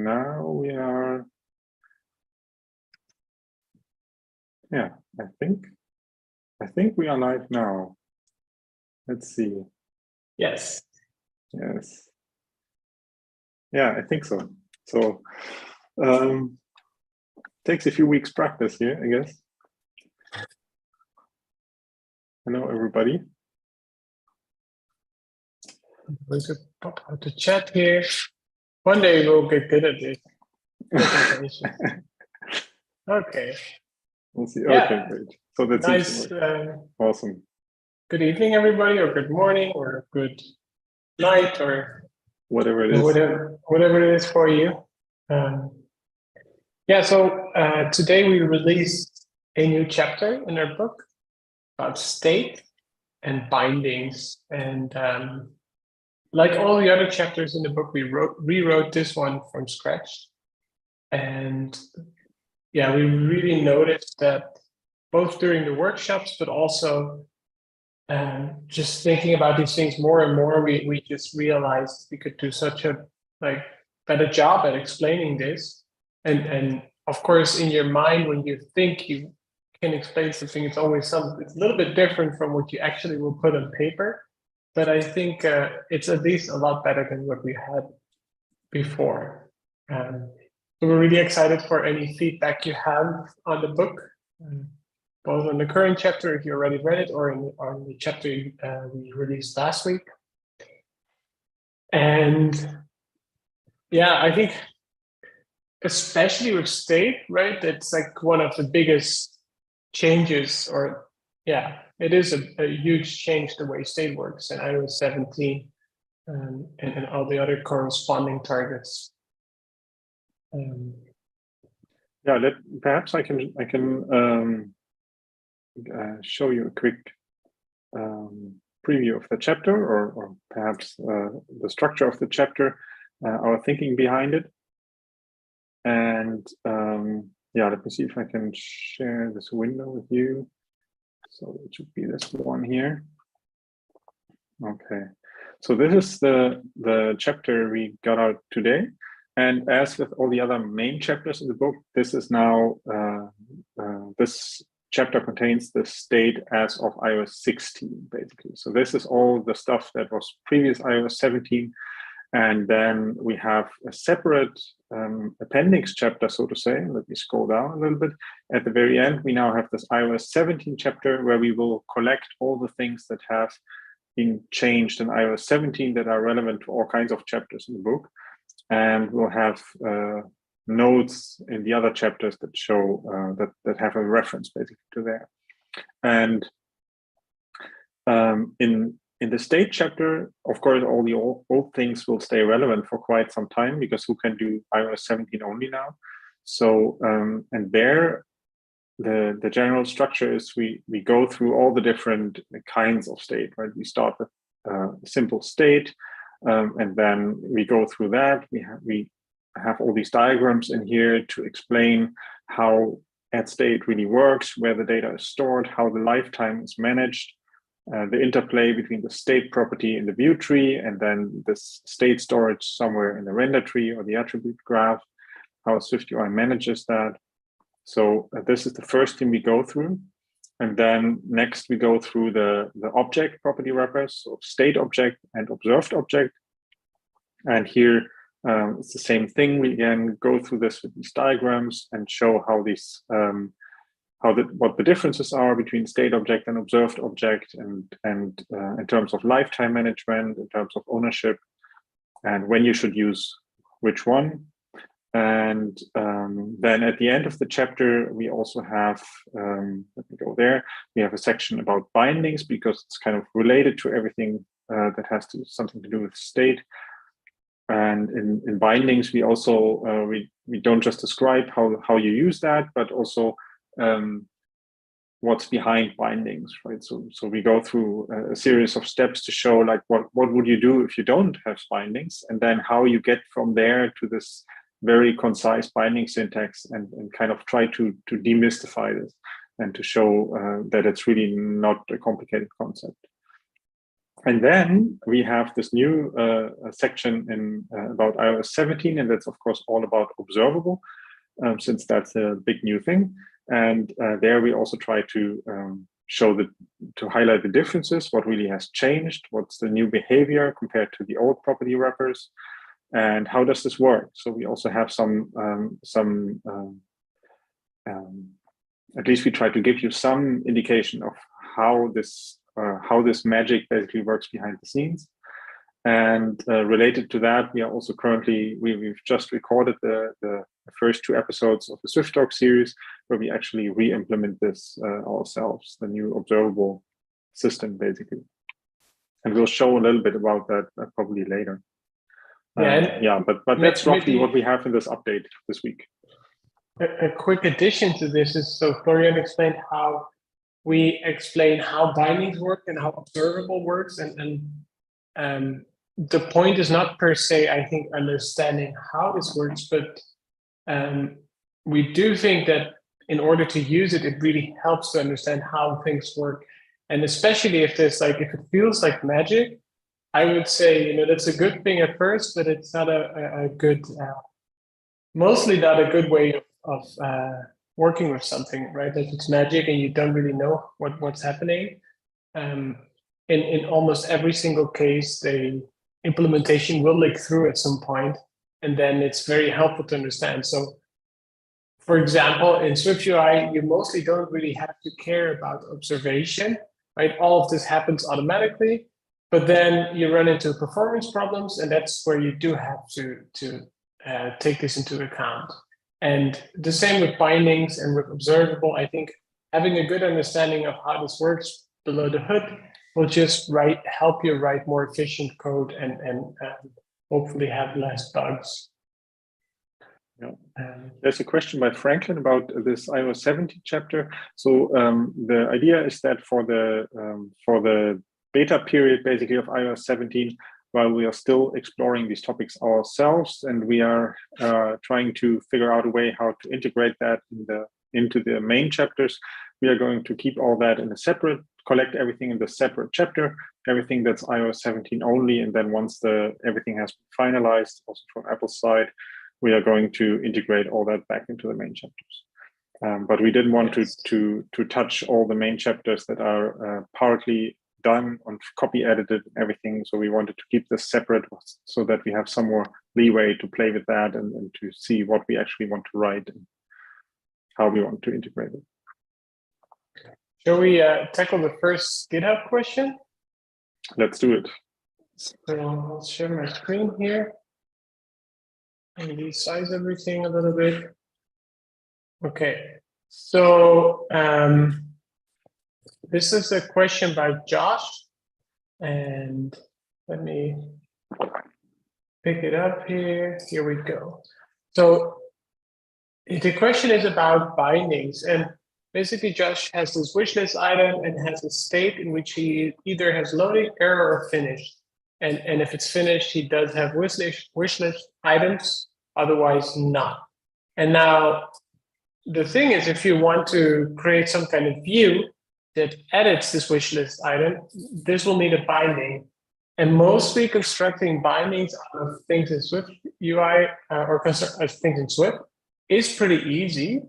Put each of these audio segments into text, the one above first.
now we are, yeah, I think we are live now. Let's see. Yes. Yes. Yeah, I think so. So takes a few weeks practice here, I guess. Hello, everybody. We could pop out the chat here. One day we'll get good at this. Okay. We'll see. Yeah. Okay, great. So that Nice. seems to work. Awesome. Good evening, everybody, or good morning, or good night, or whatever it is. Whatever it is for you. Yeah. So today we released a new chapter in our book about state and bindings, and like all the other chapters in the book, we rewrote this one from scratch. And yeah, we really noticed that both during the workshops, but also just thinking about these things more and more, we just realized we could do such a better job at explaining this. And of course, in your mind, when you think you can explain something, it's always it's a little bit different from what you actually will put on paper. But I think it's at least a lot better than what we had before. So we're really excited for any feedback you have on the book, both on the current chapter, if you already read it, or on the chapter we released last week. And yeah, I think especially with state, right? That's like one of the biggest changes, or yeah, it is a huge change the way state works in iOS 17 and all the other corresponding targets. Yeah, perhaps I can show you a quick preview of the chapter, or perhaps the structure of the chapter, our thinking behind it. And yeah, let me see if I can share this window with you. So it should be this one here. Okay, so this is the chapter we got out today. And as with all the other main chapters in the book, this is now, this chapter contains the state as of iOS 16, basically. So this is all the stuff that was previous iOS 17. And then we have a separate appendix chapter, so to say. Let me scroll down a little bit. At the very end, we now have this iOS 17 chapter where we will collect all the things that have been changed in iOS 17 that are relevant to all kinds of chapters in the book. And we'll have notes in the other chapters that show that have a reference basically to there. And in the state chapter, of course, all the old things will stay relevant for quite some time, because who can do iOS 17 only now? So and there, the general structure is we go through all the different kinds of state, right? We start with simple state. And then we go through that. We have all these diagrams in here to explain how @state really works, where the data is stored, how the lifetime is managed, the interplay between the state property in the view tree and then this state storage somewhere in the render tree or the attribute graph, how SwiftUI manages that. So this is the first thing we go through. And then next we go through the object property wrappers, so state object and observed object. And here it's the same thing. We again go through this with these diagrams and show how these what the differences are between state object and observed object, and in terms of lifetime management, in terms of ownership, and when you should use which one. And then at the end of the chapter, we also have, let me go there, we have a section about bindings, because it's kind of related to everything that has something to do with state. And in bindings, we also, we don't just describe how you use that, but also what's behind bindings, right? So we go through a series of steps to show like what would you do if you don't have bindings, and then how you get from there to this very concise binding syntax, and kind of try to demystify this and to show that it's really not a complicated concept. And then we have this new section in about iOS 17, and that's of course all about observable, since that's a big new thing. And there we also try to to highlight the differences, what really has changed, what's the new behavior compared to the old property wrappers, and how does this work. So we also have at least we try to give you some indication of how this magic basically works behind the scenes. And related to that, we are also currently, we've just recorded the first 2 episodes of the Swift Talk series, where we actually re-implement this ourselves, the new observable system, basically. And we'll show a little bit about that probably later. But that's roughly what we have in this update this week. A quick addition to this is, so Florian explained how we explain how bindings work and how observable works, and the point is not per se, I think, understanding how this works, but we do think that in order to use it, it really helps to understand how things work. And especially if there's if it feels like magic, I would say, that's a good thing at first, but it's not a good, mostly not a good way of working with something, right? Like it's magic and you don't really know what's happening. In almost every single case, the implementation will leak through at some point, and then it's very helpful to understand. So, for example, in SwiftUI, you mostly don't really have to care about observation, right? All of this happens automatically, but then you run into performance problems, and that's where you do have to take this into account. And the same with bindings and with observable. I think having a good understanding of how this works below the hood will just help you write more efficient code and hopefully have less bugs. Yeah. There's a question by Franklin about this iOS 17 chapter. So the idea is that for the beta period, basically, of iOS 17, while we are still exploring these topics ourselves, and we are trying to figure out a way how to integrate that into the main chapters, we are going to keep all that in a separate, collect everything in the separate chapter, everything that's iOS 17 only, and then once everything has been finalized, also from Apple's side, we are going to integrate all that back into the main chapters. But we didn't want to touch all the main chapters that are partly done and copy edited and everything. So we wanted to keep this separate so that we have some more leeway to play with that and to see what we actually want to write and how we want to integrate it. Shall we tackle the first GitHub question? Let's do it. So I'll share my screen here and resize everything a little bit. Okay, so this is a question by Josh, and let me pick it up here. Here we go. So the question is about bindings, and basically Josh has this wishlist item and has a state in which he either has loading, error, or finished. And if it's finished, he does have wishlist items, otherwise not. And now the thing is, if you want to create some kind of view that edits this wishlist item, this will need a binding. And mostly constructing bindings out of things in SwiftUI or things in Swift is pretty easy,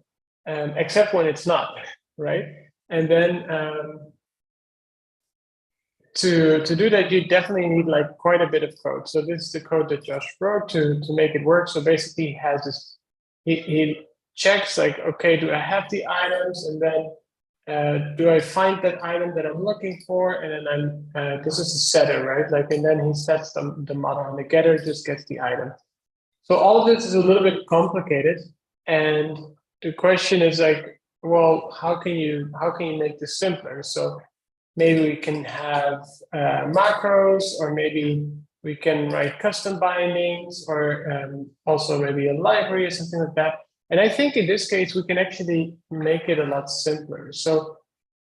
except when it's not, right? And then to do that, you definitely need quite a bit of code. So this is the code that Josh wrote to make it work. So basically, he has this. He checks okay, do I have the items, and then do I find that item that I'm looking for, and then this is the setter, right? And then he sets the model, and the getter just gets the item. So all of this is a little bit complicated, and the question is well, how can you make this simpler? So maybe we can have macros, or maybe we can write custom bindings, or also maybe a library or something like that. And I think in this case, we can actually make it a lot simpler. So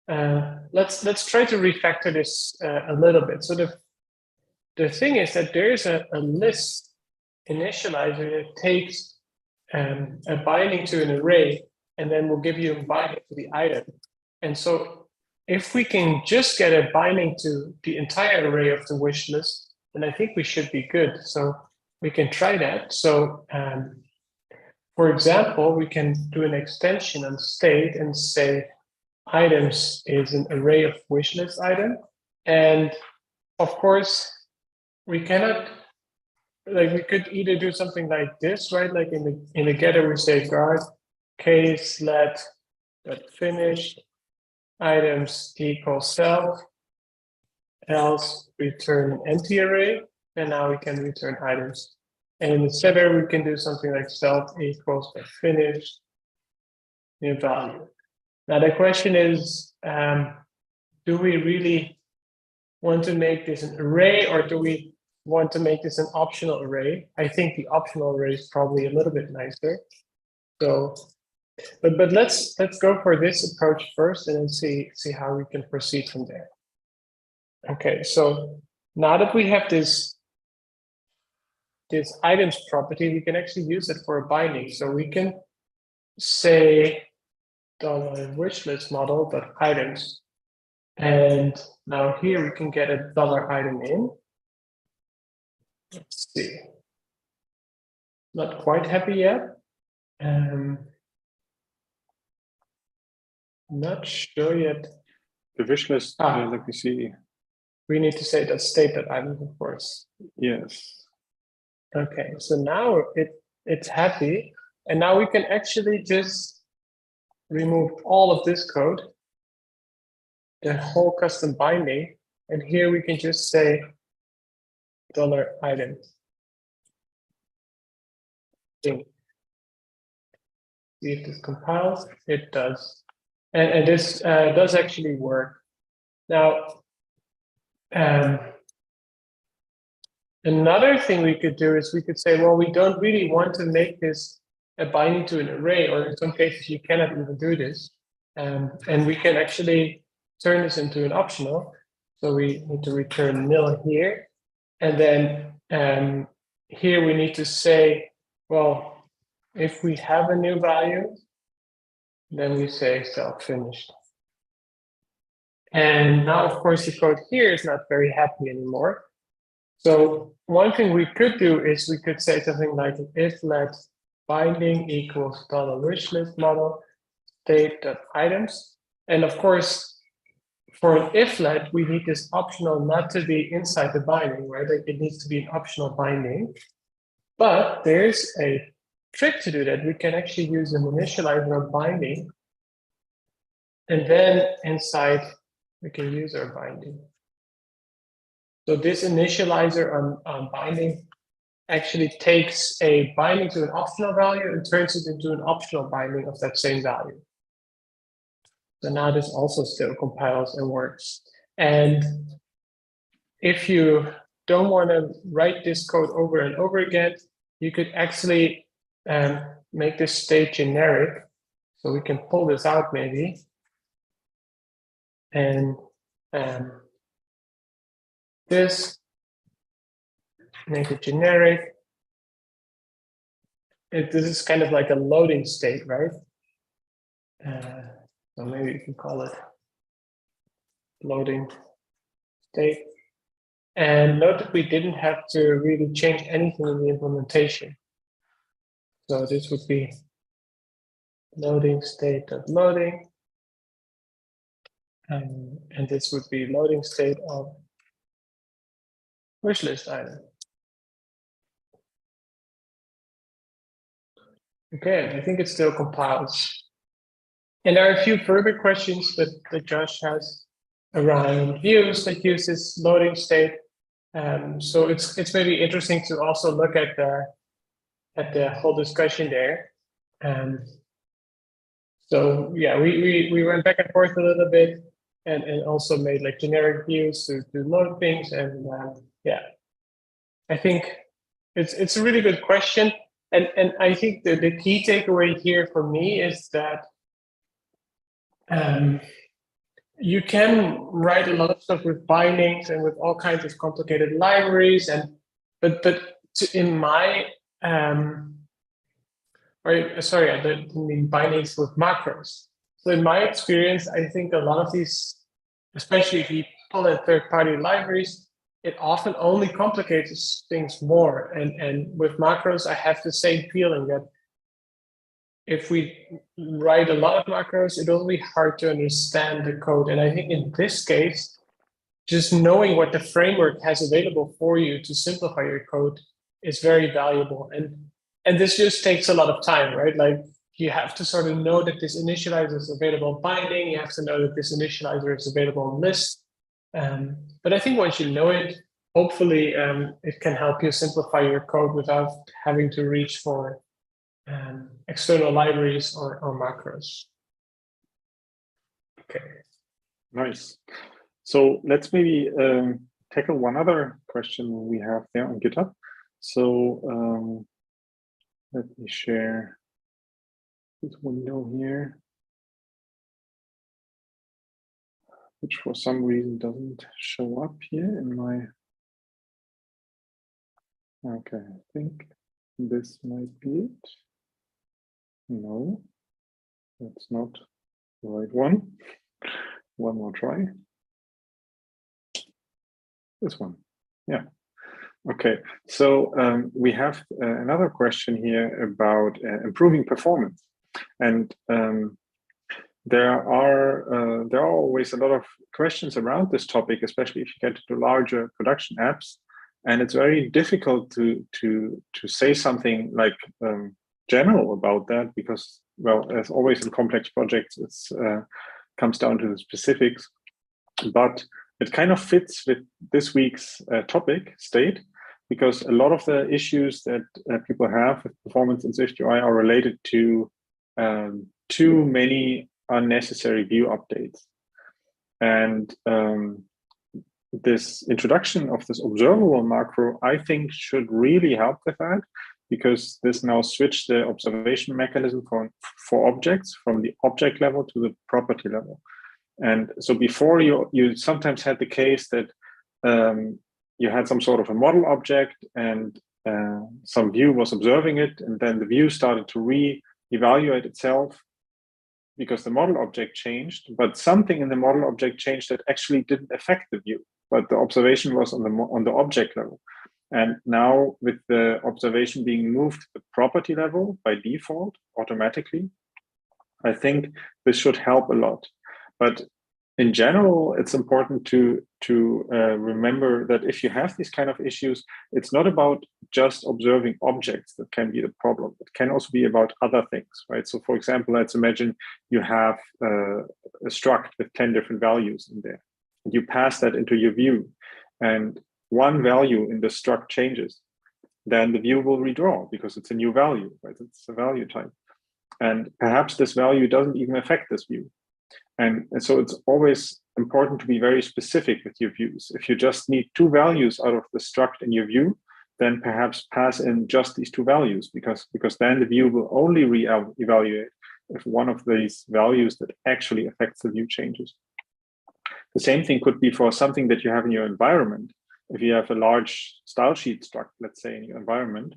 let's try to refactor this a little bit. So the thing is that there's a list initializer that takes a binding to an array, and then will give you a binding to the item. And so if we can just get a binding to the entire array of the wish list, then I think we should be good. So we can try that. So for example, we can do an extension on state and say items is an array of wish list item. And of course, we cannot, like, we could either do something like this, right? Like in the getter, we say guard case let finish items equals self, else return an empty array, and now we can return items. And in the setter, we can do something like self equals finished new value. Now the question is, do we really want to make this an array, or do we want to make this an optional array? I think the optional array is probably a little bit nicer. So, but let's go for this approach first, and then see how we can proceed from there. Okay, so now that we have this items property, we can actually use it for a binding. So we can say $wishlist model.items. And now here we can get a $item in. Let's see. Not quite happy yet. Not sure yet. The wish list, let me see. We need to say that state.items, of course. Yes. Okay, so now it's happy. And now we can actually just remove all of this code, the whole custom binding. And here we can just say $item. See if this compiles. It does. And this does actually work. Now, another thing we could do is we could say, well, we don't really want to make this a binding to an array, or in some cases you cannot even do this. And we can actually turn this into an optional. So we need to return nil here. And then here we need to say, well, if we have a new value, then we say self-finished. And now, of course, the code here is not very happy anymore. So one thing we could do is we could say something like if let binding equals $wishlist model state.items. And of course, for an if let, we need this optional not to be inside the binding, right? It needs to be an optional binding. But there's a trick to do that. We can actually use an initializer of binding. And then inside, we can use our binding. So this initializer on binding actually takes a binding to an optional value and turns it into an optional binding of that same value. So now this also still compiles and works. And if you don't want to write this code over and over again, you could actually make this state generic. So we can pull this out maybe. And this, make it generic. This is kind of like a loading state, right? So maybe you can call it loading state. And note that we didn't have to really change anything in the implementation. So this would be loading state of loading. And this would be loading state of wishlist item. Okay, I think it still compiles. And there are a few further questions that Josh has around views that use this loading state. So it's maybe interesting to also look at the whole discussion there. So yeah, we went back and forth a little bit, and also made like generic views to load things. And yeah, I think it's a really good question. And I think the key takeaway here for me is that you can write a lot of stuff with bindings and with all kinds of complicated libraries, but in my I mean bindings with macros. So in my experience, I think a lot of these especially if you pull in third-party libraries, it often only complicates things more. And with macros, I have the same feeling that if we write a lot of macros, it will be hard to understand the code. And I think in this case, just knowing what the framework has available for you to simplify your code is very valuable. And this just takes a lot of time, right? Like you have to sort of know that this initializer is available in binding. You have to know that this initializer is available in list. But I think once you know it, hopefully it can help you simplify your code without having to reach for external libraries or macros. Okay. Nice. So let's maybe tackle one other question we have there on GitHub. So let me share this window here, which for some reason doesn't show up here in my. Okay, I think this might be it. No, that's not the right one. One more try. This one. Yeah. Okay. So we have another question here about improving performance, and there are always a lot of questions around this topic, especially if you get to larger production apps, and it's very difficult to say something like general about that, because, well, as always in complex projects, it's comes down to the specifics. But it kind of fits with this week's topic, state, because a lot of the issues that people have with performance in SwiftUI are related to too many unnecessary view updates. And this introduction of this observable macro, I think, should really help with that, because this now switched the observation mechanism for objects from the object level to the property level. And so before you sometimes had the case that you had some sort of a model object and some view was observing it, and then the view started to re-evaluate itself because the model object changed, but something in the model object changed that actually didn't affect the view, but the observation was on the object level. And now with the observation being moved to the property level by default automatically, I think this should help a lot. But in general, it's important to remember that if you have these kind of issues, it's not about just observing objects that can be the problem. It can also be about other things, right? So for example, let's imagine you have a struct with 10 different values in there, and you pass that into your view, and one value in the struct changes, then the view will redraw because it's a new value, right? It's a value type. And perhaps this value doesn't even affect this view. And so it's always important to be very specific with your views. If you just need two values out of the struct in your view, then perhaps pass in just these two values, because then the view will only re-evaluate if one of these values that actually affects the view changes. The same thing could be for something that you have in your environment. If you have a large style sheet struct, let's say, in your environment,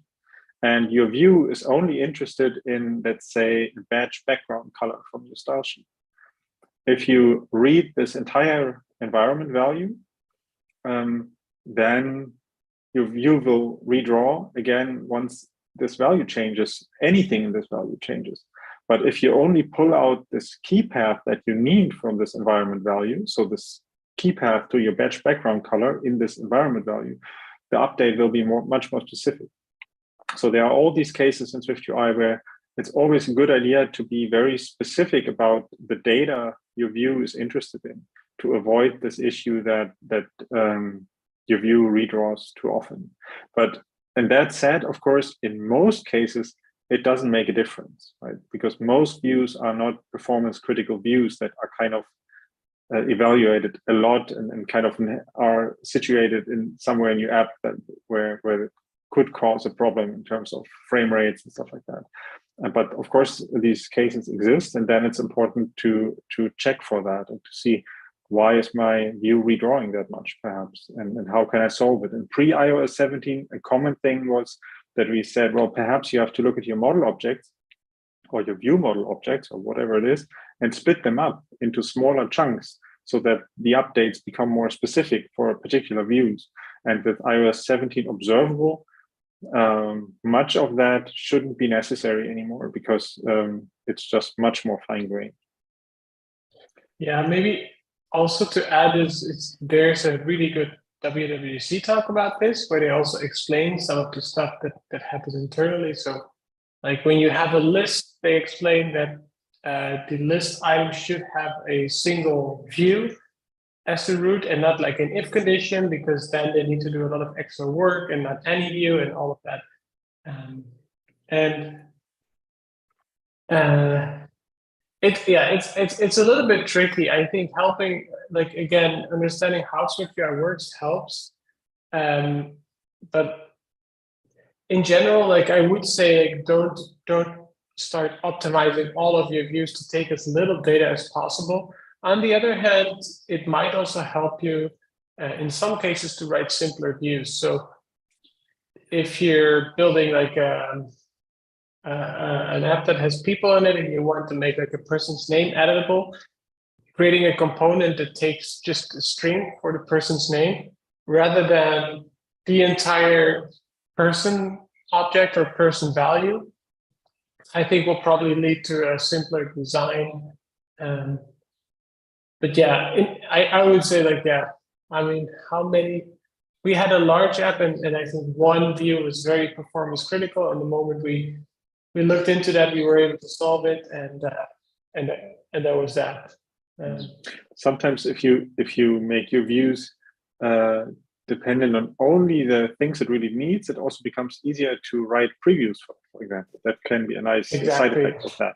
and your view is only interested in, let's say, a badge background color from your style sheet. If you read this entire environment value, then your view will redraw again once this value changes, anything in this value changes. But if you only pull out this key path that you need from this environment value, so this key path to your badge background color in this environment value, the update will be much more specific. So there are all these cases in SwiftUI where it's always a good idea to be very specific about the data your view is interested in, to avoid this issue that your view redraws too often. But and that said, of course, in most cases, it doesn't make a difference, right? Because most views are not performance critical views that are kind of evaluated a lot and kind of are situated in somewhere in your app that where it could cause a problem in terms of frame rates and stuff like that. But of course, these cases exist, and then it's important to check for that and to see, why is my view redrawing that much, perhaps, and how can I solve it? And pre-iOS 17, a common thing was that we said, well, perhaps you have to look at your model objects or your view model objects or whatever it is, and split them up into smaller chunks so that the updates become more specific for particular views. And with iOS 17 observable, much of that shouldn't be necessary anymore because it's just much more fine-grained. Yeah, maybe also to add is there's a really good WWDC talk about this, where they also explain some of the stuff that happens internally. So like when you have a list, they explain that the list item should have a single view as the root and not like an if condition, because then they need to do a lot of extra work and not any view and all of that. It's a little bit tricky. I think helping, like, again, understanding how SwiftUI works helps. But in general, like I would say, like, don't start optimizing all of your views to take as little data as possible. On the other hand, it might also help you in some cases to write simpler views. So if you're building like an app that has people in it and you want to make like a person's name editable, creating a component that takes just a string for the person's name rather than the entire person object or person value, I think will probably lead to a simpler design. But yeah, I would say like, yeah, I mean, how many, we had a large app and I think one view was very performance critical. And the moment we looked into that, we were able to solve it, and that was that. Sometimes if you make your views dependent on only the things it really needs, it also becomes easier to write previews, for example. That can be a nice side effect of that.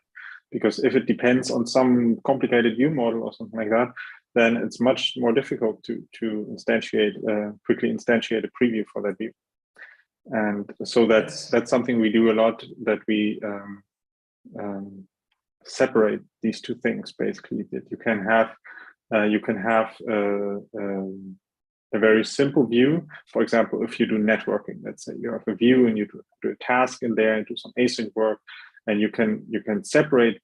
Because if it depends on some complicated view model or something like that, then it's much more difficult to quickly instantiate a preview for that view. And so that's something we do a lot, that we separate these two things, basically, that you can have a very simple view. For example, if you do networking, let's say you have a view and you do a task in there and do some async work, and you can separate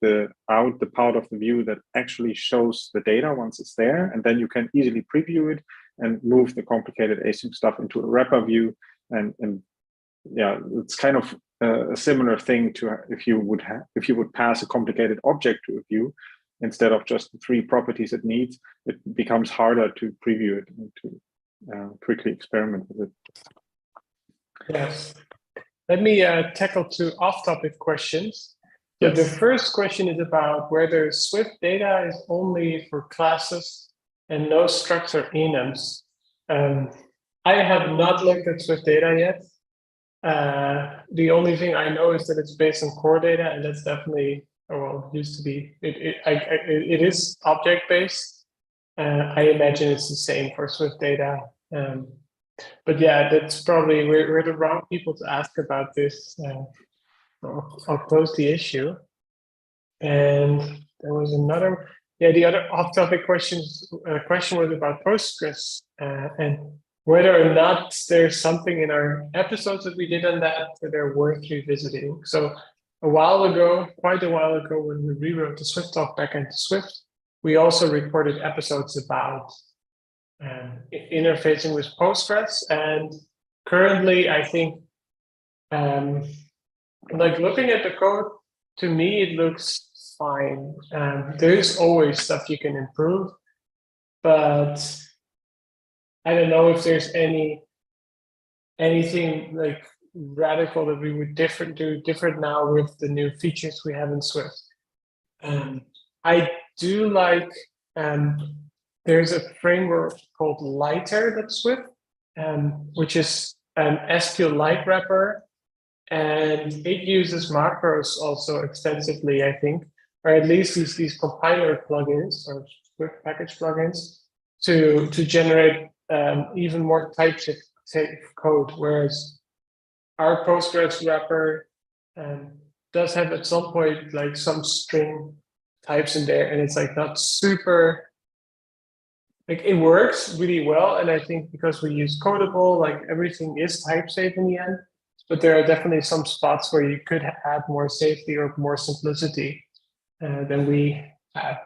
out the part of the view that actually shows the data once it's there, and then you can easily preview it and move the complicated async stuff into a wrapper view. And yeah, it's kind of a similar thing to if you would pass a complicated object to a view instead of just the 3 properties it needs. It becomes harder to preview it and to quickly experiment with it. Yes. Let me tackle 2 off-topic questions. So the first question is about whether Swift data is only for classes and no structure enums. I have not looked at Swift data yet. The only thing I know is that it's based on core data, and that's definitely, well, used to be. It is object-based. I imagine it's the same for Swift data. But yeah, that's probably, we're the wrong people to ask about this. I'll close the issue. And there was another, the other off-topic question was about Postgres and whether or not there's something in our episodes that we did on that are worth revisiting. So quite a while ago, when we rewrote the Swift Talk backend to Swift, we also recorded episodes about interfacing with Postgres. And currently, I think, like looking at the code, to me, it looks fine. There's always stuff you can improve, but I don't know if there's anything like radical that we would do different now with the new features we have in Swift. I do like, there's a framework called Lighter.Swift, which is an SQLite wrapper, and it uses macros also extensively, I think, or at least these compiler plugins or Swift package plugins to generate even more type-safe code, whereas our Postgres wrapper does have at some point like some string types in there, and it's like not super, like it works really well. And I think because we use Codable, like everything is type-safe in the end, but there are definitely some spots where you could add more safety or more simplicity than we have.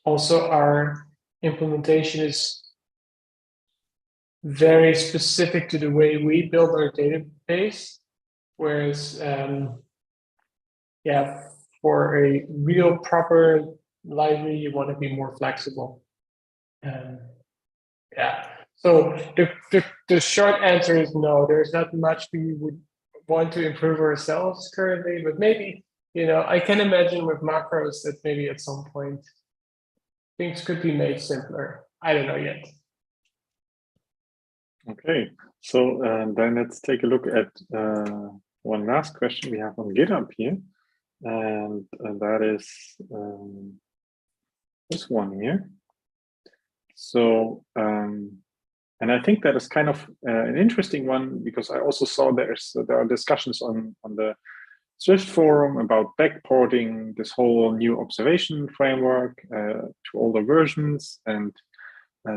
also our implementation is very specific to the way we build our database, whereas yeah, for a real proper library, you want to be more flexible. Yeah. So the short answer is no. There's not much we would want to improve ourselves currently, but maybe, you know, I can imagine with macros that maybe at some point things could be made simpler. I don't know yet. Okay, so then let's take a look at one last question we have on GitHub here, and that is this one here. So, and I think that is kind of an interesting one, because I also saw there are discussions on the Swift forum about backporting this whole new observation framework to older versions, and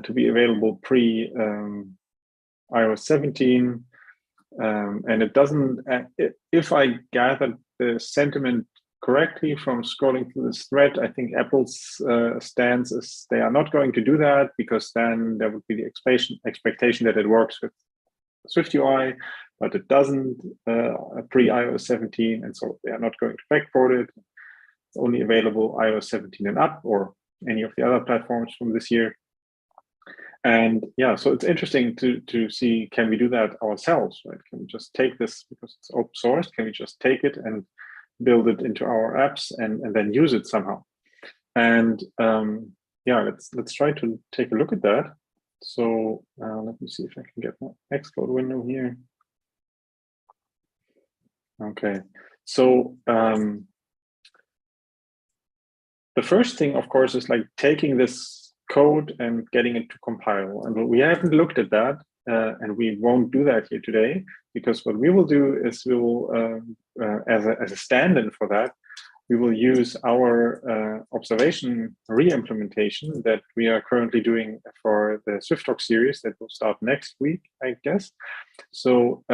to be available pre iOS 17. And it doesn't, if I gathered the sentiment correctly from scrolling through this thread, I think Apple's stance is they are not going to do that, because then there would be the expectation that it works with SwiftUI, but it doesn't pre-iOS 17, and so they are not going to backport it. It's only available iOS 17 and up, or any of the other platforms from this year. And yeah, so it's interesting to see, can we do that ourselves, right? Can we just take this, because it's open source, can we just take it and build it into our apps and then use it somehow? And yeah, let's try to take a look at that. So let me see if I can get my Xcode window here. Okay, so the first thing, of course, is like taking this code and getting it to compile. And we haven't looked at that, and we won't do that here today, because what we will do is we will, as a stand-in for that, we will use our observation re-implementation that we are currently doing for the SwiftTalk series that will start next week, I guess. So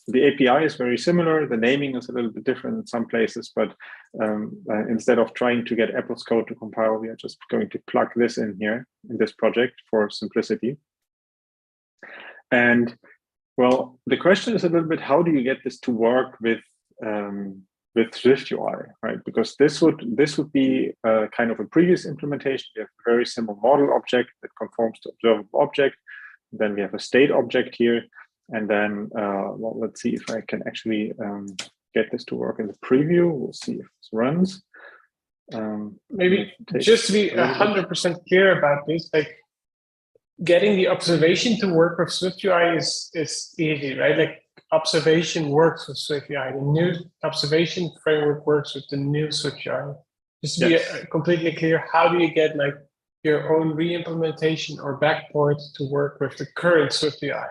the API is very similar. The naming is a little bit different in some places, but instead of trying to get Apple's code to compile, we are just going to plug this in here in this project for simplicity. And well, the question is a little bit, how do you get this to work with SwiftUI, right? Because this would be kind of a previous implementation. You have a very simple model object that conforms to observable object. Then we have a state object here. And then, well, let's see if I can actually get this to work in the preview. We'll see if this runs. Maybe just to be 100% clear about this, like getting the observation to work with SwiftUI is easy, right? Like observation works with SwiftUI. The new observation framework works with the new SwiftUI. Just to be completely clear, how do you get like your own re-implementation or backport to work with the current SwiftUI?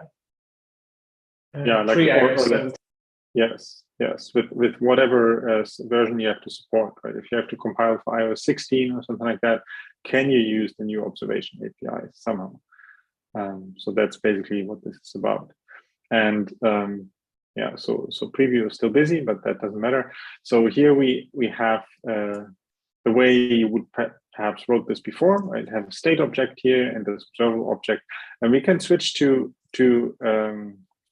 Yeah, like yes, with whatever version you have to support, right? If you have to compile for iOS 16 or something like that, can you use the new observation API somehow? So that's basically what this is about. And yeah, so preview is still busy, but that doesn't matter. So here we have the way you would perhaps wrote this before, right? Have a state object here and this observable object, and we can switch to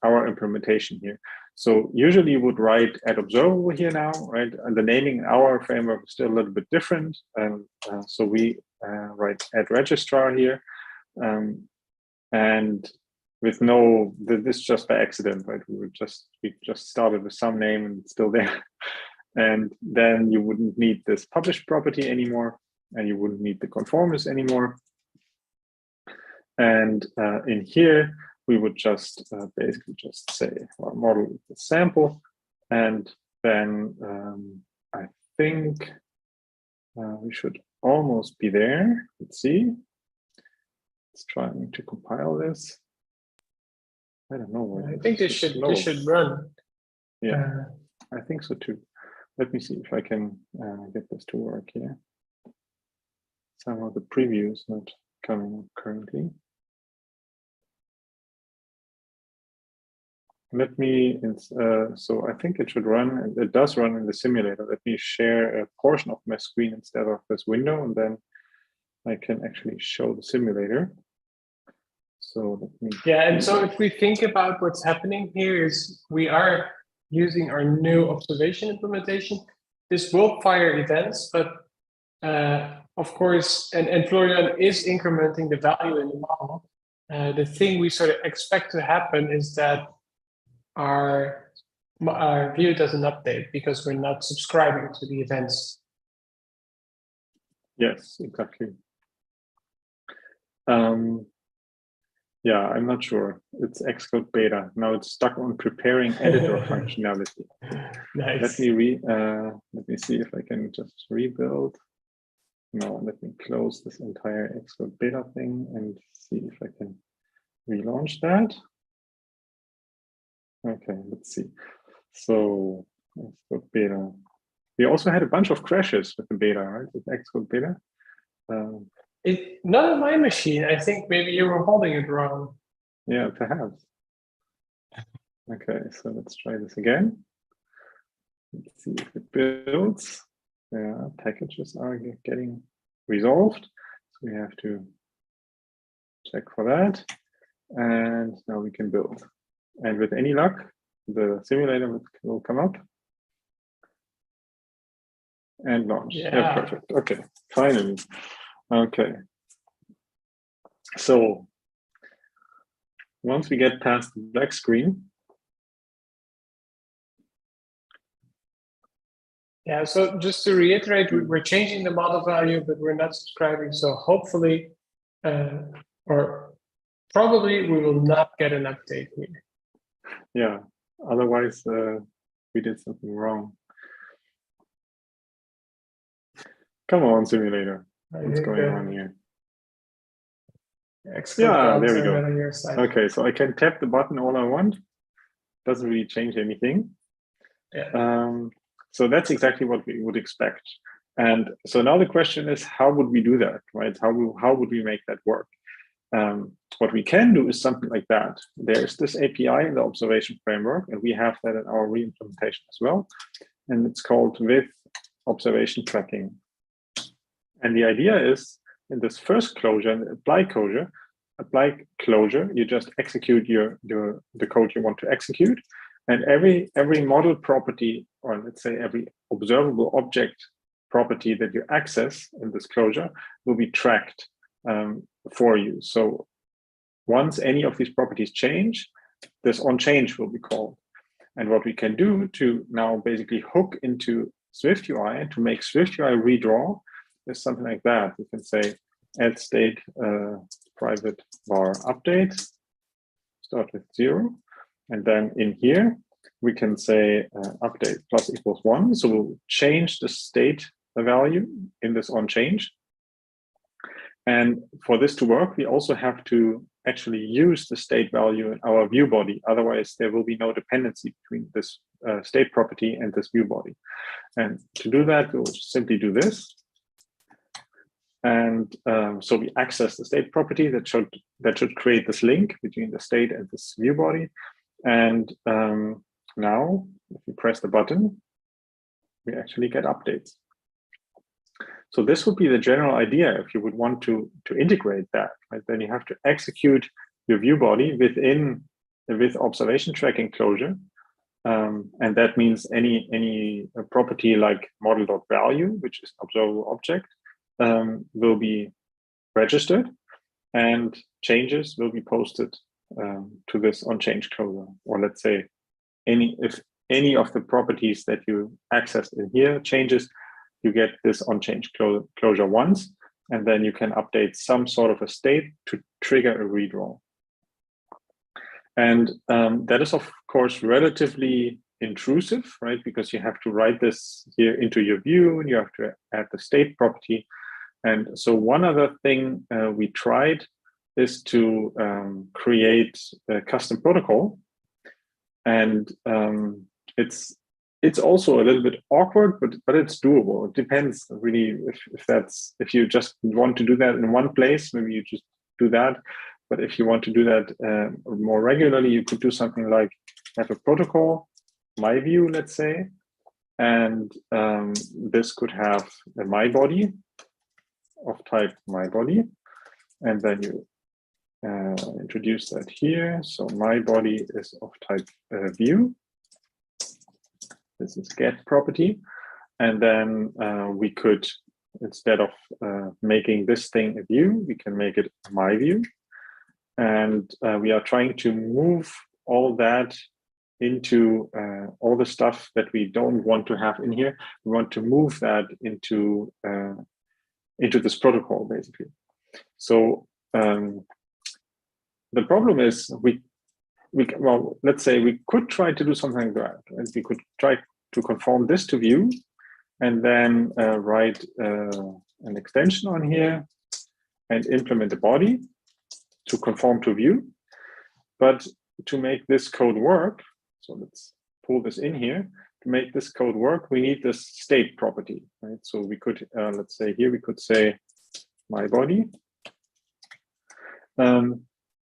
our implementation here. So usually you would write at observable here now, right? And the naming in our framework is still a little bit different. So we write at registrar here. And with no, this just by accident, right? We just started with some name and it's still there. And then you wouldn't need this published property anymore, and you wouldn't need the conformist anymore. And in here, we would just basically just say our model is the sample. And then I think we should almost be there. Let's see. It's trying to compile this. I don't know. I think this should run. Yeah, I think so too. Let me see if I can get this to work here. Some of the preview is not coming up currently. Let me, so I think it should run, and it does run in the simulator. Let me share a portion of my screen instead of this window, and then I can actually show the simulator. So let me. Yeah, and so if we think about what's happening here is we are using our new observation implementation. This will fire events, but of course, and Florian is incrementing the value in the model. The thing we sort of expect to happen is that our view doesn't update because we're not subscribing to the events. Yes, exactly. Yeah, I'm not sure. It's Xcode beta. Now it's stuck on preparing editor functionality. Nice. Let me see if I can just rebuild. No, let me close this entire Xcode beta thing and see if I can relaunch that. Okay, let's see. So Xcode beta. We also had a bunch of crashes with the beta, right? With Xcode beta. Not on my machine. I think maybe you were holding it wrong. Yeah, perhaps. Okay, so let's try this again. Let's see if it builds. Yeah, packages are getting resolved. So we have to check for that. And now we can build. And with any luck, the simulator will come up and launch. Yeah, perfect. Okay, finally. Okay. So once we get past the black screen. Yeah, so just to reiterate, we're changing the model value, but we're not subscribing. So hopefully, or probably we will not get an update here. Yeah, otherwise we did something wrong. Come on, simulator. What's going on here? Yeah, there we go. Okay, so I can tap the button all I want. Doesn't really change anything. Yeah. So that's exactly what we would expect. And so now the question is, how would we do that, right? How would we make that work? What we can do is something like that. There's this API in the observation framework, and we have that in our re-implementation as well. And it's called with observation tracking. And the idea is in this first closure, apply closure, you just execute the code you want to execute. And every model property, or let's say every observable object property that you access in this closure will be tracked for you. So once any of these properties change, this onChange will be called. And what we can do to now basically hook into SwiftUI to make SwiftUI redraw is something like that. We can say add state private var update, start with 0. And then in here, we can say update plus equals 1. So we'll change the state value in this onChange. And for this to work, we also have to actually use the state value in our view body. Otherwise, there will be no dependency between this state property and this view body. And to do that, we'll simply do this. And so we access the state property that should create this link between the state and this view body. And now, if you press the button, we actually get updates. So this would be the general idea if you would want to integrate that, right? Then you have to execute your view body with observation tracking closure. And that means any property like model.value, which is observable object, will be registered and changes will be posted to this onChange closure. Or let's say if any of the properties that you access in here changes, you get this onChange closure once, and then you can update some sort of a state to trigger a redraw. And that is, of course, relatively intrusive, right? Because you have to write this here into your view, and you have to add the state property. And so one other thing we tried is to create a custom protocol. And it's also a little bit awkward, but it's doable. It depends really if you just want to do that in one place, maybe you just do that. But if you want to do that more regularly, you could do something like have a protocol, my view, let's say, and this could have a my body, of type myBody, and then you introduce that here. So myBody is of type view. This is get property, and then we could, instead of making this thing a view, we can make it my view, and we are trying to move all that into all the stuff that we don't want to have in here. We want to move that into this protocol, basically. So the problem is well, let's say we could try to do something like that. And we could try to conform this to view, and then write an extension on here and implement the body to conform to view. But to make this code work, so let's pull this in here. To make this code work, we need this state property, right? So we could, let's say here, we could say myBody.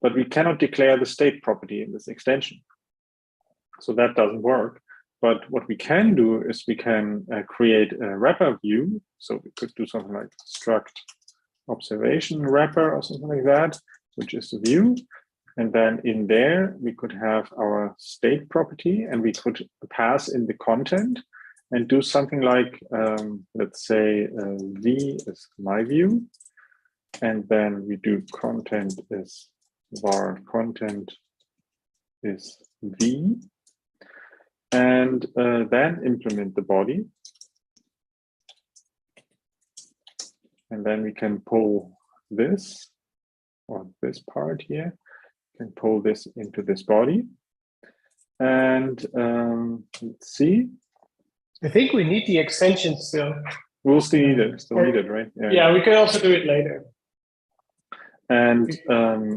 But we cannot declare the state property in this extension. So that doesn't work. But what we can do is we can create a wrapper view. So we could do something like struct observation wrapper or something like that, which is the view. And then in there, we could have our state property, and we could pass in the content and do something like, let's say v is my view. And then we do content is var content is v, and then implement the body. And then we can pull this, or this part here, can pull this into this body. And let's see. I think we need the extension still. We'll still need it, right? Yeah, we can also do it later. And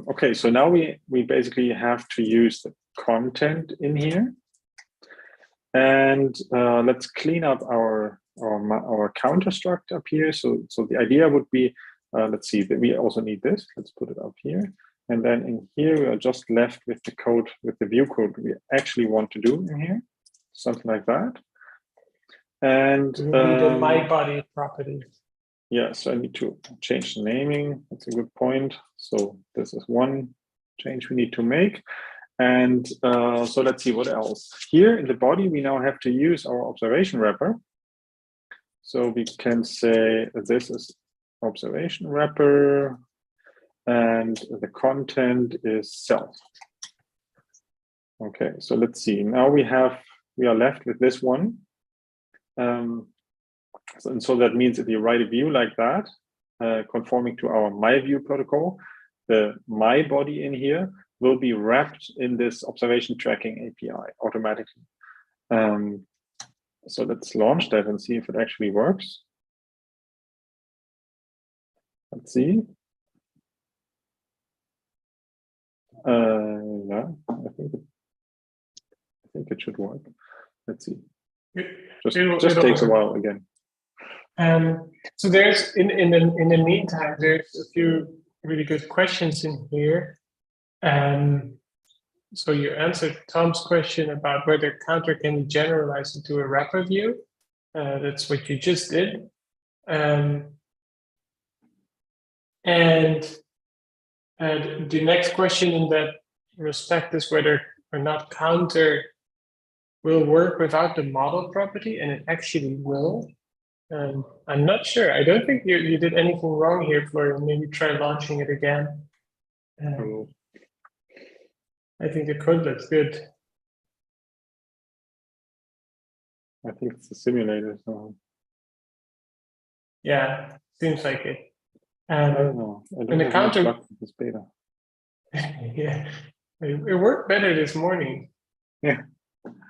okay, so now we basically have to use the content in here. And let's clean up our counter struct up here. So the idea would be, let's see, that we also need this. Let's put it up here. And then in here, we are just left with the code, with the view code we actually want to do in here, something like that. And the myBody property. Yeah, so I need to change the naming. That's a good point. So this is one change we need to make. And so let's see what else. Here in the body, we now have to use our observation wrapper. So we can say this is observation wrapper, and the content is self. Okay, so let's see. Now we are left with this one. And so that means if you write a view like that, conforming to our myView protocol, the myBody in here will be wrapped in this observation tracking API automatically. So let's launch that and see if it actually works. Let's see. Yeah, I think it should work. Let's see. Just takes a while again. So there's in the meantime, there's a few really good questions in here. So you answered Tom's question about whether counter can be generalized into a wrapper view. That's what you just did. And the next question in that respect is whether or not counter will work without the model property, and it actually will. I'm not sure. I don't think you did anything wrong here, Florian. Maybe try launching it again. I think the code looks good. I think it's a simulator. So yeah, seems like it. I don't know. I don't and the have counter. much luck with this beta. Yeah, it worked better this morning. Yeah.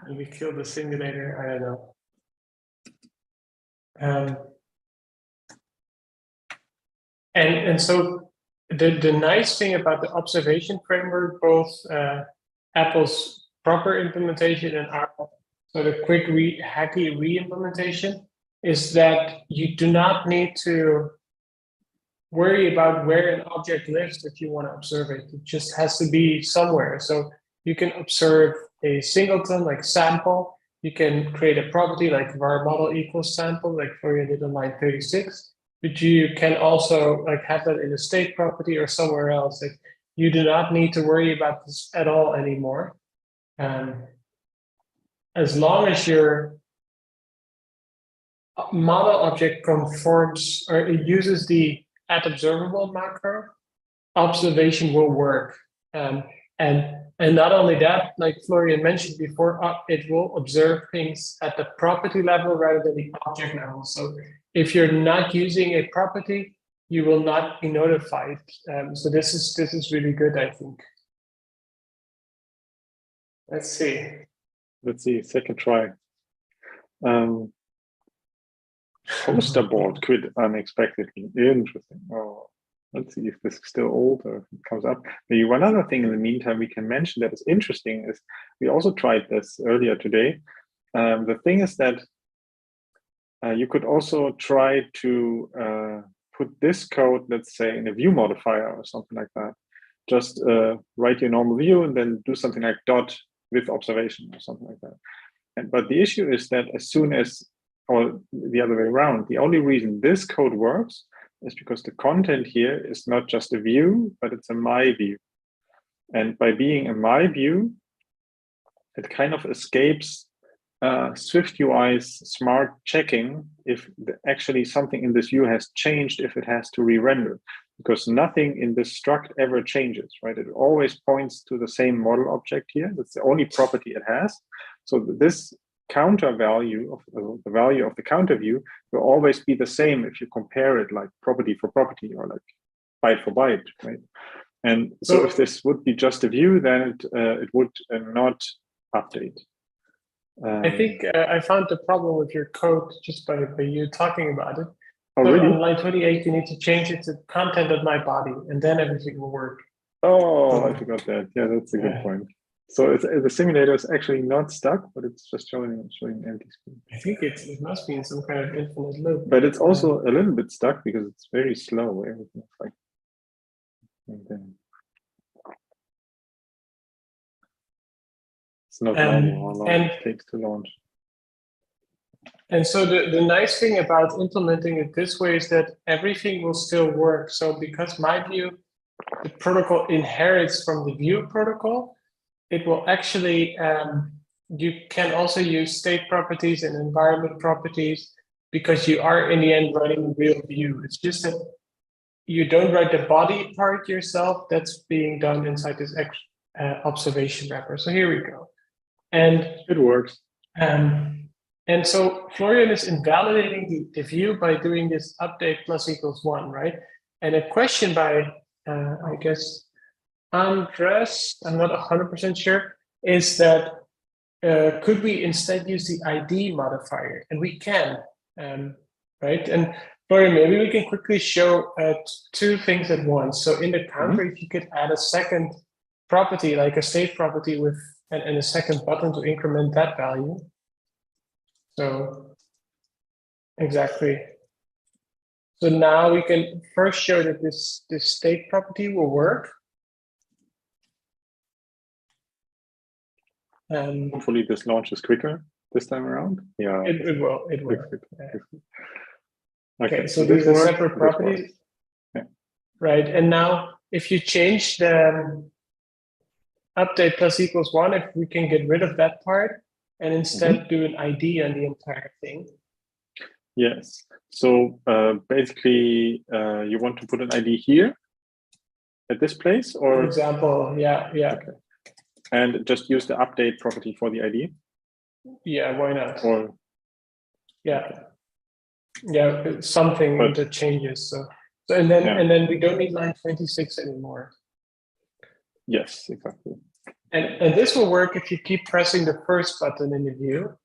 We killed the simulator. I don't know. And so the nice thing about the observation framework, both Apple's proper implementation and our sort of quick hacky re-implementation, is that you do not need to worry about where an object lives if you want to observe it. It just has to be somewhere. So you can observe a singleton like sample. You can create a property like var model equals sample, like Florian did on line 36. but you can also like have that in a state property or somewhere else. Like you do not need to worry about this at all anymore. As long as your model object conforms or it uses the @observable macro, observation will work. And not only that, like Florian mentioned before, it will observe things at the property level rather than the object level. So if you're not using a property, you will not be notified. So this is really good, I think. Let's see. Let's see, second try. Poster board quit unexpectedly. Interesting. Oh, let's see if this is still old or if it comes up. Maybe one other thing in the meantime we can mention that is interesting is we also tried this earlier today. The thing is that you could also try to put this code, let's say, in a view modifier or something like that. Just write your normal view and then do something like dot with observation or something like that. But the issue is that as soon as, or the other way around, the only reason this code works is because the content here is not just a view, but it's a my view. And by being a my view, it kind of escapes SwiftUI's smart checking if actually something in this view has changed, if it has to re-render, because nothing in this struct ever changes, right? It always points to the same model object here. That's the only property it has. So this counter value of the value of the counter view will always be the same if you compare it like property for property or like byte for byte, right? And so if this would be just a view, then it would not update. I think I found the problem with your code just by you talking about it. Oh, so really? On line 28, you need to change it to content of my body, and then everything will work. Oh, I forgot that. Yeah, that's a good point. So the simulator is actually not stuck, but it's just showing empty screen. I think it must be in some kind of infinite loop. But it's also a little bit stuck because it's very slow. Everything's like. It's not normal how long it takes to launch. And so the nice thing about implementing it this way is that everything will still work. So because my view, the protocol inherits from the view protocol, it will actually, you can also use state properties and environment properties because you are in the end running real view. It's just that you don't write the body part yourself. That's being done inside this observation wrapper. So here we go. And it works. And so Florian is invalidating the view by doing this update + = 1, right? And a question by, I guess, Andres, I'm not 100% sure, is that could we instead use the ID modifier? And we can, right? And Florian, maybe we can quickly show two things at once. So in the counter, if you could add a second property, like a state property with and a second button to increment that value. So exactly. So now we can first show that this state property will work. Hopefully this launches quicker this time around. Yeah, it will. Okay, so these are separate properties. Yeah. Right, and now if you change the update + = 1, if we can get rid of that part and instead do an ID on the entire thing. Yes. So basically, you want to put an ID here at this place, or for example, yeah. Okay. And just use the update property for the ID. Yeah, why not? Or yeah, something that changes. So and then we don't need line 26 anymore. Yes, exactly. And this will work if you keep pressing the first button in the view.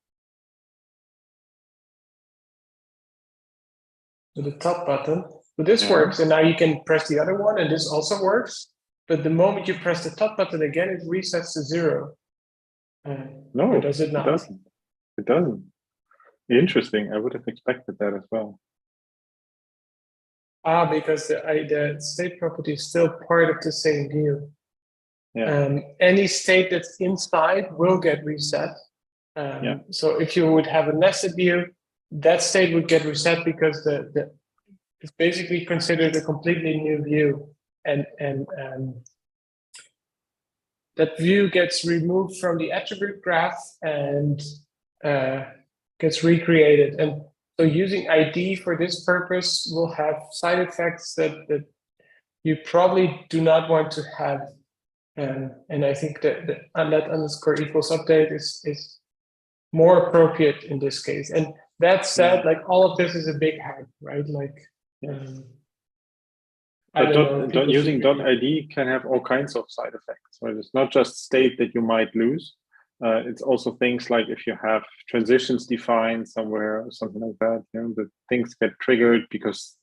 So the top button. So this works, and now you can press the other one, and this also works. But the moment you press the top button again, it resets to 0. No, or does it not? It doesn't. Interesting. I would have expected that as well. Because the state property is still part of the same view. Yeah. Any state that's inside will get reset. So if you would have a nested view, that state would get reset because is basically considered a completely new view, and that view gets removed from the attribute graph and gets recreated. And so using ID for this purpose will have side effects that you probably do not want to have. And I think that the unlet underscore equals update is more appropriate in this case. And that said, like all of this is a big hack, right? Like, but using .id can have all kinds of side effects, right? It's not just state that you might lose. It's also things like if you have transitions defined somewhere or something like that, you know, the things get triggered because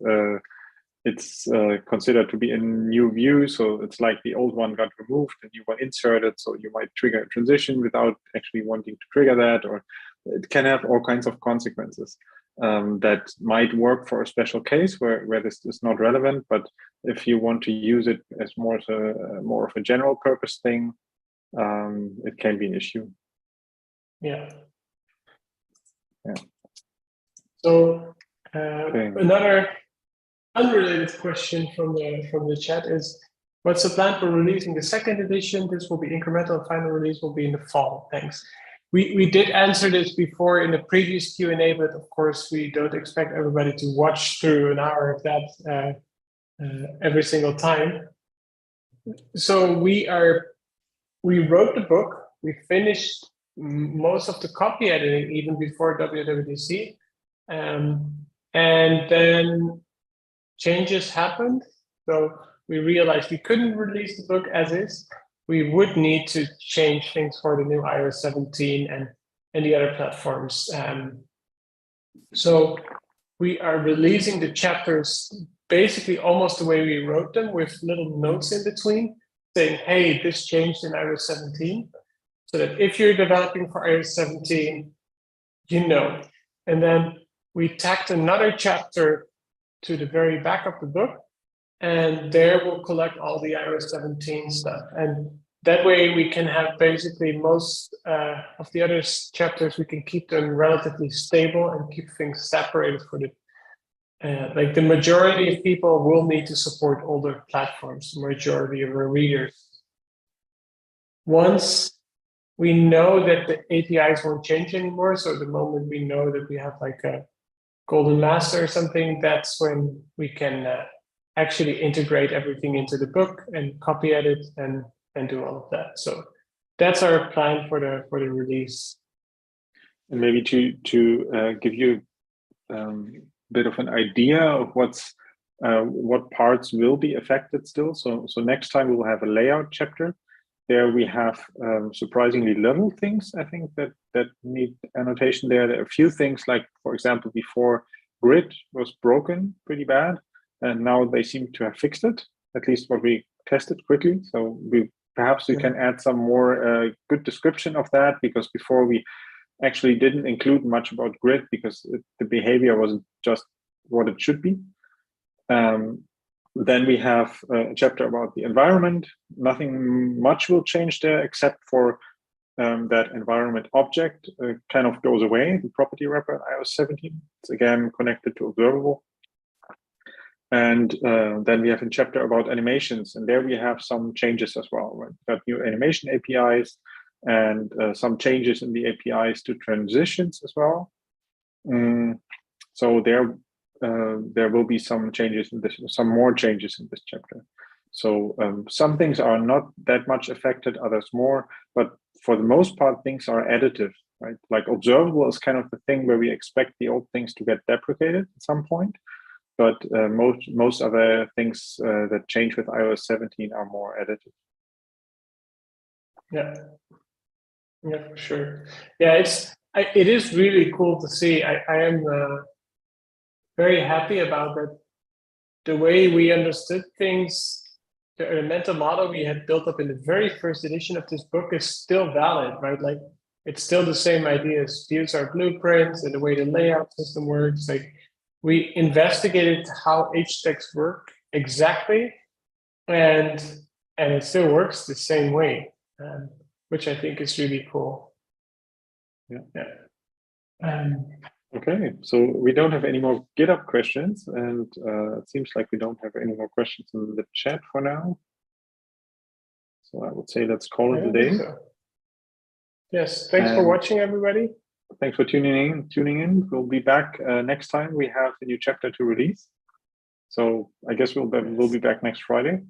it's considered to be a new view. So it's like the old one got removed and you were inserted. So you might trigger a transition without actually wanting to trigger that, or it can have all kinds of consequences that might work for a special case where this is not relevant. But if you want to use it as more of a general purpose thing, it can be an issue. Yeah. Yeah. So Okay. Another unrelated question from the chat is, what's the plan for releasing the second edition? This will be incremental, and final release will be in the fall. Thanks. We did answer this before in the previous Q&A, but of course we don't expect everybody to watch through an hour of that every single time. So we wrote the book. We finished most of the copy editing even before WWDC, and then changes happened. So we realized we couldn't release the book as is. We would need to change things for the new iOS 17 and the other platforms. So we are releasing the chapters basically almost the way we wrote them, with little notes in between saying, hey, this changed in iOS 17. So that if you're developing for iOS 17, you know. And then we tacked another chapter to the very back of the book, and there we'll collect all the iOS 17 stuff. And that way we can have basically most of the other chapters, we can keep them relatively stable and keep things separated for the, like the majority of people will need to support older platforms, the majority of our readers. Once we know that the APIs won't change anymore, so the moment we know that we have like a golden master or something, that's when we can actually integrate everything into the book and copy edit and do all of that. So that's our plan for the release. And maybe to give you a bit of an idea of what parts will be affected still. So next time we'll have a layout chapter. There we have surprisingly little things, I think, that need annotation there. There are a few things like, for example, before grid was broken pretty bad, and now they seem to have fixed it, at least what we tested quickly. So perhaps we can add some more good description of that, because before we actually didn't include much about grid because the behavior wasn't just what it should be. Then we have a chapter about the environment. Nothing much will change there except for that environment object kind of goes away, the property wrapper in iOS 17. It's again connected to observable. And then we have a chapter about animations, and there we have some changes as well. Right? We've got new animation APIs and some changes in the APIs to transitions as well. So there will be some changes in this, some more changes in this chapter. So some things are not that much affected, others more, but for the most part, things are additive, right? Like observable is kind of the thing where we expect the old things to get deprecated at some point, but most other things that change with iOS 17 are more additive. Yeah, for sure. Yeah, it is really cool to see. I am very happy about that. The way we understood things, the mental model we had built up in the very first edition of this book is still valid, right? Like it's still the same ideas. Views are blueprints, and the way the layout system works. Like we investigated how HTEX work exactly, and it still works the same way, which I think is really cool. Yeah. Okay, so we don't have any more GitHub questions, and it seems like we don't have any more questions in the chat for now. So I would say let's call it a day. So. Yes, thanks for watching, everybody. Thanks for tuning in. We'll be back next time we have a new chapter to release. So I guess we'll be back next Friday.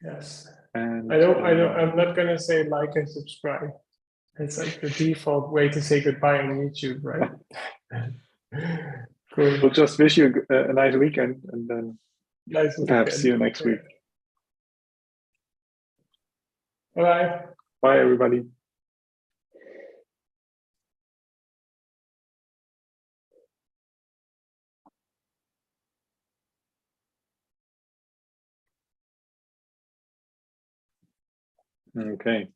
Yes. And I'm not gonna say like and subscribe. It's like the default way to say goodbye on YouTube, right? Cool. We'll just wish you a nice weekend, and then perhaps see you next week. Bye. Bye, everybody. Okay.